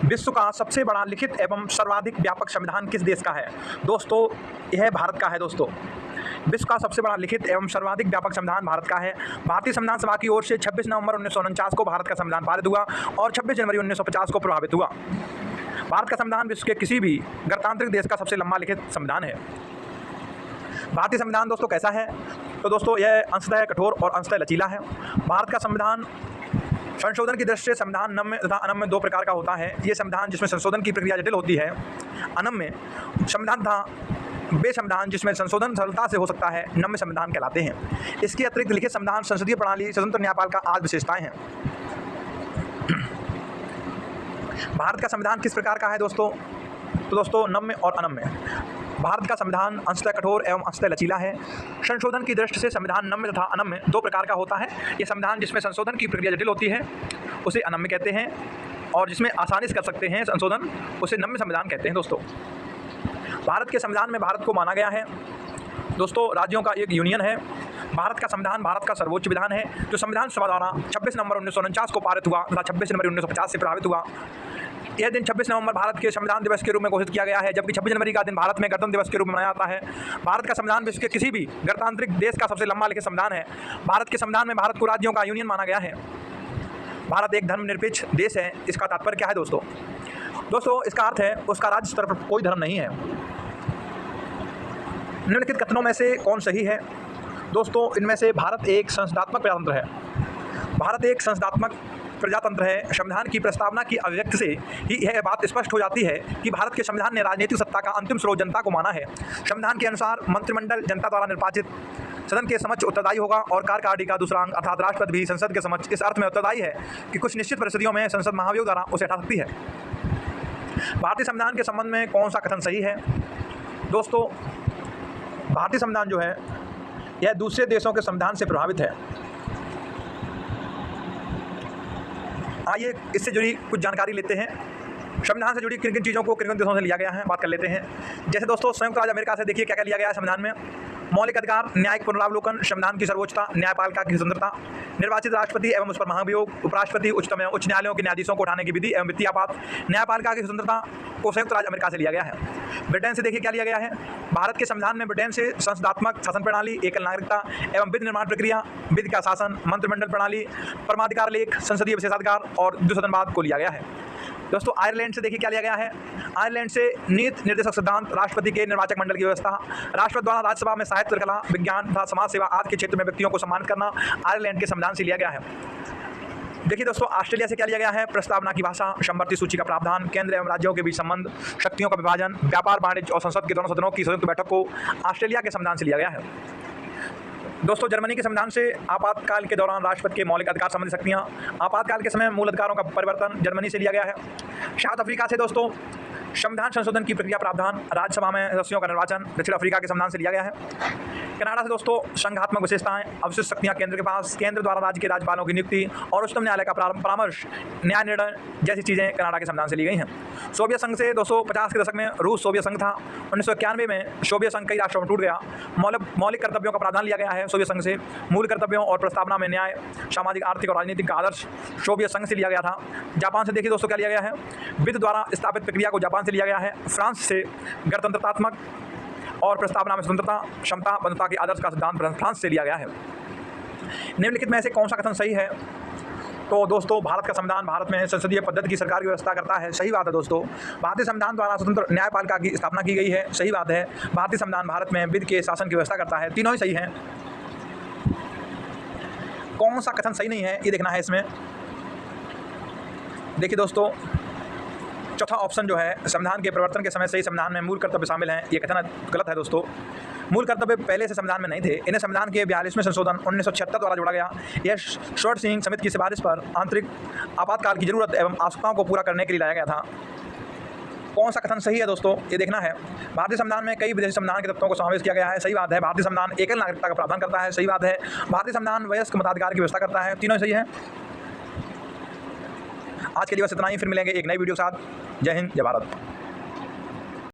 विश्व का सबसे बड़ा लिखित एवं सर्वाधिक व्यापक संविधान किस देश का है? दोस्तों, यह भारत का है। दोस्तों, विश्व का सबसे बड़ा लिखित एवं सर्वाधिक व्यापक संविधान भारत का है। भारतीय संविधान सभा की ओर से 26 नवंबर 1949 को भारत का संविधान पारित हुआ और 26 जनवरी 1950 को प्रभावित हुआ। भारत का संविधान विश्व के किसी भी गणतांत्रिक देश का सबसे लंबा लिखित संविधान है। भारतीय संविधान दोस्तों कैसा है? तो दोस्तों, यह अंशतः कठोर और अंशतः लचीला है। भारत का संविधान संशोधन की दृष्टि से संविधान नम्य तथा अनम्य दो प्रकार का होता है। ये संविधान जिसमें संशोधन की प्रक्रिया जटिल होती है, अनम्य संविधान तथा वे संविधान जिसमें संशोधन सरलता से हो सकता है, नम्य संविधान कहलाते हैं। इसके अतिरिक्त लिखित संविधान संसदीय प्रणाली, स्वतंत्र न्यायपालिका आदि विशेषताएं हैं। भारत का संविधान किस प्रकार का है दोस्तों? तो दोस्तों, नम्य और अनम्य। भारत का संविधान अंशतः कठोर एवं अंशतः लचीला है। संशोधन की दृष्टि से संविधान नम्य तथा अनम्य दो प्रकार का होता है। ये संविधान जिसमें संशोधन की प्रक्रिया जटिल होती है उसे अनम्य कहते हैं, और जिसमें आसानी से कर सकते हैं संशोधन उसे नम्य संविधान कहते हैं। दोस्तों, भारत के संविधान में भारत को माना गया है दोस्तों राज्यों का एक यूनियन है। भारत का संविधान भारत का सर्वोच्च विधान है, जो संविधान सभा द्वारा 26 नवंबर 1949 को पारित हुआ तथा 26 जनवरी 1950 से प्रभावित हुआ। यह दिन 26 नवंबर भारत के संविधान दिवस के रूप में घोषित किया गया है, जबकि 26 जनवरी का दिन भारत में गणतंत्र दिवस के रूप में मनाया जाता है। भारत का संविधान विश्व के किसी भी गणतांत्रिक देश का सबसे लंबा लिखित संविधान है। भारत के संविधान में भारत को राज्यों का यूनियन माना गया है। भारत एक धर्मनिरपेक्ष देश है। इसका तात्पर्य क्या है दोस्तों? दोस्तों, इसका अर्थ है उसका राज्य स्तर पर कोई धर्म नहीं है। निम्नलिखित कथनों में से कौन सही है? दोस्तों, इनमें से भारत एक संसदात्मक प्रजातंत्र है। भारत एक संसदात्मक प्रजातंत्र है। संविधान की प्रस्तावना की अभिव्यक्ति से ही यह बात स्पष्ट हो जाती है कि भारत के संविधान ने राजनीतिक सत्ता का अंतिम स्रोत जनता को माना है। संविधान के अनुसार मंत्रिमंडल जनता द्वारा निर्वाचित सदन के समक्ष उत्तरदायी होगा और कार्यकारिणी का दूसरा अंग अर्थात राष्ट्रपति भी संसद के समक्ष इस अर्थ में उत्तरदायी है कि कुछ निश्चित परिस्थितियों में संसद महाभियोग द्वारा उसे हटा सकती है। भारतीय संविधान के संबंध में कौन सा कथन सही है? दोस्तों, भारतीय संविधान जो है यह दूसरे देशों के संविधान से प्रभावित है। आइए इससे जुड़ी कुछ जानकारी लेते हैं। संविधान से जुड़ी किन किन चीज़ों को किन किन देशों से लिया गया है बात कर लेते हैं। जैसे दोस्तों, संयुक्त राज्य अमेरिका से देखिए क्या क्या लिया गया है संविधान में। मौलिक अधिकार, न्यायिक पुनरावलोकन, संविधान की सर्वोच्चता, न्यायपालिका की स्वतंत्रता, निर्वाचित राष्ट्रपति एवं उस पर महाभियोग, उपराष्ट्रपति, उच्चतम एवं उच्च न्यायालयों के न्यायाधीशों को उठाने की विधि एवं वित्तीय आपात, न्यायपालिका की स्वतंत्रता को संयुक्त राज्य अमेरिका से लिया गया है। ब्रिटेन से देखिए क्या लिया गया है। भारत के संविधान में ब्रिटेन से संसदात्मक शासन प्रणाली, एकल नागरिकता एवं विधि निर्माण प्रक्रिया, विधि का शासन, मंत्रिमंडल प्रणाली, परमाधिकार लेख, संसदीय विशेषाधिकार और द्विसदनवाद को लिया गया है। दोस्तों, आयरलैंड से देखिए क्या लिया गया है। आयरलैंड से नीति निर्देशक सिद्धांत, राष्ट्रपति के निर्वाचक मंडल की व्यवस्था, राष्ट्रपति द्वारा राज्यसभा में साहित्य, कला, विज्ञान तथा समाज सेवा आदि के क्षेत्र में व्यक्तियों को सम्मानित करना आयरलैंड के संविधान से लिया गया है। देखिए दोस्तों, ऑस्ट्रेलिया से क्या लिया गया है। प्रस्तावना की भाषा, समवर्ती सूची का प्रावधान, केंद्र एवं राज्यों के बीच संबंध, शक्तियों का विभाजन, व्यापार, वाणिज्य और संसद के दोनों सदनों की संयुक्त बैठक को ऑस्ट्रेलिया के संविधान से लिया गया है। दोस्तों, जर्मनी के संविधान से आपातकाल के दौरान राष्ट्रपति के मौलिक अधिकार संबंधी शक्तियाँ, आपातकाल के समय मूल अधिकारों का परिवर्तन जर्मनी से लिया गया है। साउथ अफ्रीका से दोस्तों संविधान संशोधन की प्रक्रिया प्रावधान, राज्यसभा में सदस्यों का निर्वाचन दक्षिण अफ्रीका के संविधान से लिया गया है। कनाडा से दोस्तों संघात्मक विशेषताएं, अवशिष्ट शक्तियां केंद्र के पास, केंद्र द्वारा राज्य के राज्यपालों की नियुक्ति और उच्चतम न्यायालय का परामर्श, न्याय निर्णय जैसी चीज़ें कनाडा के संविधान से ली गई हैं। सोवियत संघ से 250 के दशक में रूस सोवियत संघ था। 1991 में सोवियत संघ कई राष्ट्रों में टूट गया। मौलिक कर्तव्यों का प्रावधान लिया गया है सोवियत संघ से। मूल कर्तव्यों और प्रस्तावना में न्याय, सामाजिक, आर्थिक और राजनीतिक का आदर्श सोवियत संघ से लिया गया था। जापान से देखिए दोस्तों क्या लिया गया है। वित्त द्वारा स्थापित प्रक्रिया को जापान से लिया गया है। फ्रांस से गणतंत्रात्मक और प्रस्तावना में स्वतंत्रता, क्षमता, बंधुता के आदर्श का सिद्धांत फ्रांस से लिया गया है। निम्नलिखित में से कौन सा कथन सही है? तो दोस्तों, भारत का संविधान भारत में संसदीय पद्धति की सरकार की व्यवस्था करता है। सही बात है दोस्तों। भारतीय संविधान द्वारा स्वतंत्र न्यायपालिका की स्थापना की गई है। सही बात है। भारतीय संविधान भारत में विधि के शासन की व्यवस्था करता है। तीनों ही सही हैं। कौन सा कथन सही नहीं है ये देखना है इसमें। देखिए दोस्तों, चौथा ऑप्शन जो है, संविधान के परिवर्तन के समय से ही संविधान में मूल कर्तव्य शामिल हैं, ये कथन गलत है दोस्तों। मूल कर्तव्य पहले से संविधान में नहीं थे। इन्हें संविधान के 42वें संशोधन 1976 द्वारा जोड़ा गया। यह शॉर्ट सिंह समिति की सिफारिश पर आंतरिक आपातकाल की जरूरत एवं आवश्यकताओं को पूरा करने के लिए लाया गया था। कौन सा कथन सही है दोस्तों, ये देखना है। भारतीय संविधान में कई विदेशी संविधान के तत्वों को समावेश किया गया है। सही बात है। भारतीय संविधान एकल नागरिकता का प्रावधान करता है। सही बात है। भारतीय संविधान वयस्क मताधिकार की व्यवस्था करता है। तीनों सही है। आज के लिए बस इतना ही। फिर मिलेंगे एक नई वीडियो के साथ। जय हिंद, जय भारत।